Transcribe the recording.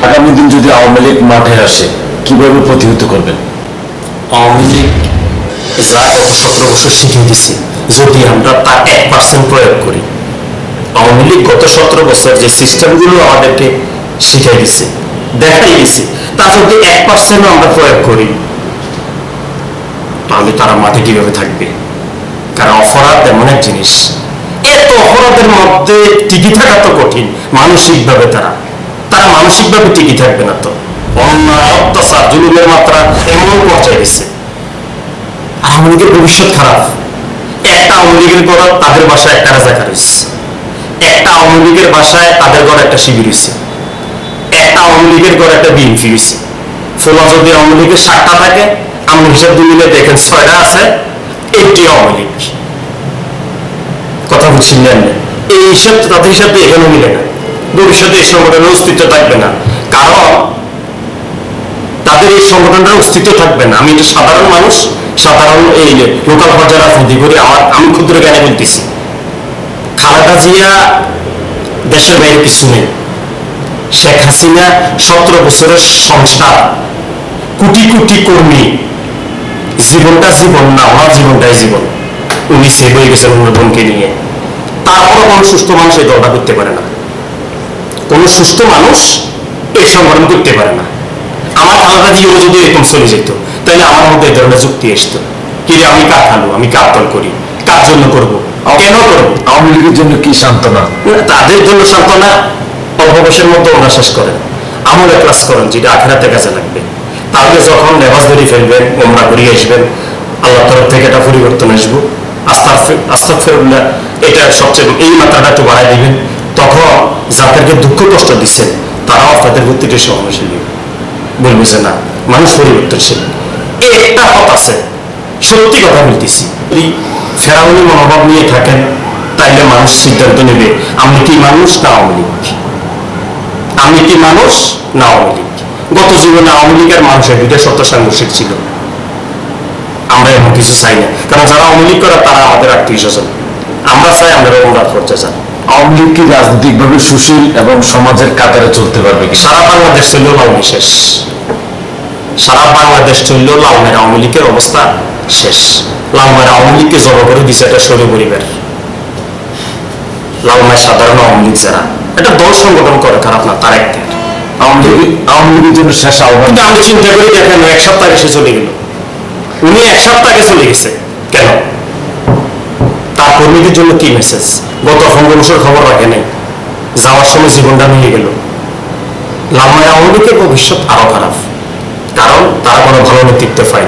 আগামী দিন যদি আওয়ামী লীগ মাঠে আসে কিভাবে প্রতিহত করবেন? আওয়ামী লীগ যা গত 17 বছর শিখিয়ে দিছে, যদি আমরা তা 1% প্রয়োগ করি, আওয়ামী লীগ গত 17 বছর যে সিস্টেমগুলো আমাদেরকে শিখিয়ে দিছে, দেখাই দিছে, তা যদি 1% আমরা প্রয়োগ করি, তাহলে তারা মাঠে কিভাবে থাকবে? কারণ অপরাধ এমন এক জিনিস, এত অপরাধের মধ্যে টিকে থাকা তো কঠিন। মানসিকভাবে তারা মানসিকভাবে টিকে থাকবে না। তো অন্যায়, অত্যাচার, জুলুমের মাত্রা এমন পর্যায়ে দিচ্ছে, আওয়ামী লীগের ভবিষ্যৎ খারাপ। একটা আওয়ামী লীগের ঘর তাদের বাসায় একটা রাজাকার হয়েছে, একটা আওয়ামী লীগের বাসায় তাদের ঘর একটা শিবির হয়েছে, একটা আওয়ামী লীগের ঘর একটা বিএনপি হয়েছে। ফলে যদি আওয়ামী লীগের 7টা থাকে, আমি হিসাব দিলে দেখেন 6টা আছে, এটি আওয়ামী লীগ। কথা বুঝছিলেন? এই হিসাব তাদের হিসাব দিয়ে এখানে মিলে না। ভবিষ্যতে এই সংগঠনের অস্তিত্ব থাকবে না, কারণ তাদের এই সংগঠনটার অস্তিত্ব থাকবে না। আমি একটা সাধারণ মানুষ, সাধারণ এই লোকাল পর্যায়ে রাজনীতি করে আমি ক্ষুদ্র জ্ঞানে বলতেছি, খালেদা জিয়া দেশের বাইরে কিছু নেই। শেখ হাসিনা 17 বছরের সংস্কার, কোটি কোটি কর্মী, জীবনটা জীবন না, ওনার জীবনটাই জীবন। উনি সেভ হয়ে গেছেন অন্য বোনকে নিয়ে। তারপরও কোনো সুস্থ মানুষ এই দলটা করতে পারে না। কোনো সুস্থ মানুষ এই সংগঠন করতে পারে না। আমার খালেদা জিয়াও যদি এরকম চলে যেত, তাহলে আমার মধ্যে এই ধরনের যুক্তি আসতো, কি আমি কার খালু, আমি কার দল করি, কার জন্য করবো, কেন করবো? আওয়ামী লীগের জন্য কি সান্ত্বনা? তাদের জন্য সান্ত্বনা অল্প বয়সের মধ্যে ওরা শেষ করেন, আমলে ক্লাস করেন, যেটা আখেরাতে কাজে লাগবে। তাহলে যখন নেবাজ ধরে ফেলবেন, ওমরা ঘুরিয়ে আসবেন, আল্লাহ তরফ থেকে একটা পরিবর্তন আসবো, আস্তাগফিরুল্লাহ, এটা সবচেয়ে এই মাত্রাটা একটু বাড়াই দিবেন। তখন যাদেরকে দুঃখ কষ্ট দিচ্ছেন, তারাও আপনাদের প্রত্যেকটি সহনশীল বলবো যে না, মানুষ পরিবর্তনশীল। এই একটা পথ আছে, সত্যি কথা বলতেছি। যদি ফেরাউনি মনোভাব নিয়ে থাকেন, তাইলে মানুষ সিদ্ধান্ত নেবে আমি কি মানুষ না আওয়ামী লীগ, আমি কি মানুষ না আওয়ামী লীগ। গত জীবনে আওয়ামী লীগের মানুষের দুইটা সত্য সাংঘর্ষিক ছিল। আমরা এমন কিছু চাই না, কারণ যারা আওয়ামী লীগ করে তারা আমাদের আত্মীয় স্বজন। আমরা চাই আমরা অনুরাগ করতে চান। আওয়ামী লীগ কি রাজনৈতিকভাবে সুশীল এবং সমাজের কাতারে চলতে পারবে কি? সারা বাংলাদেশ চলল লালমি শেষ, সারা বাংলাদেশ চলল লালমের আওয়ামী লীগের অবস্থা শেষ। লালমের আওয়ামী লীগকে জড়ো করে দিচ্ছে একটা সৌর পরিবার। লালমায় সাধারণ আওয়ামী লীগ যারা একটা দল সংগঠন করে, খারাপ না, তার একটা আওয়ামী লীগের জন্য শেষ আহ্বান। কিন্তু আমি চিন্তা করি দেখেন, 1 সপ্তাহ এসে চলে গেল, উনি 1 সপ্তাহ আগে চলে গেছে কেন? তার কর্মীদের জন্য কি মেসেজ? গত 15 বছর খবর রাখে নাই, যাওয়ার সময় জীবনটা নিয়ে গেল। লালমায় আওয়ামী লীগের ভবিষ্যৎ আরো খারাপ, কারণ তারা কোনো ভালো নেতৃত্ব পায়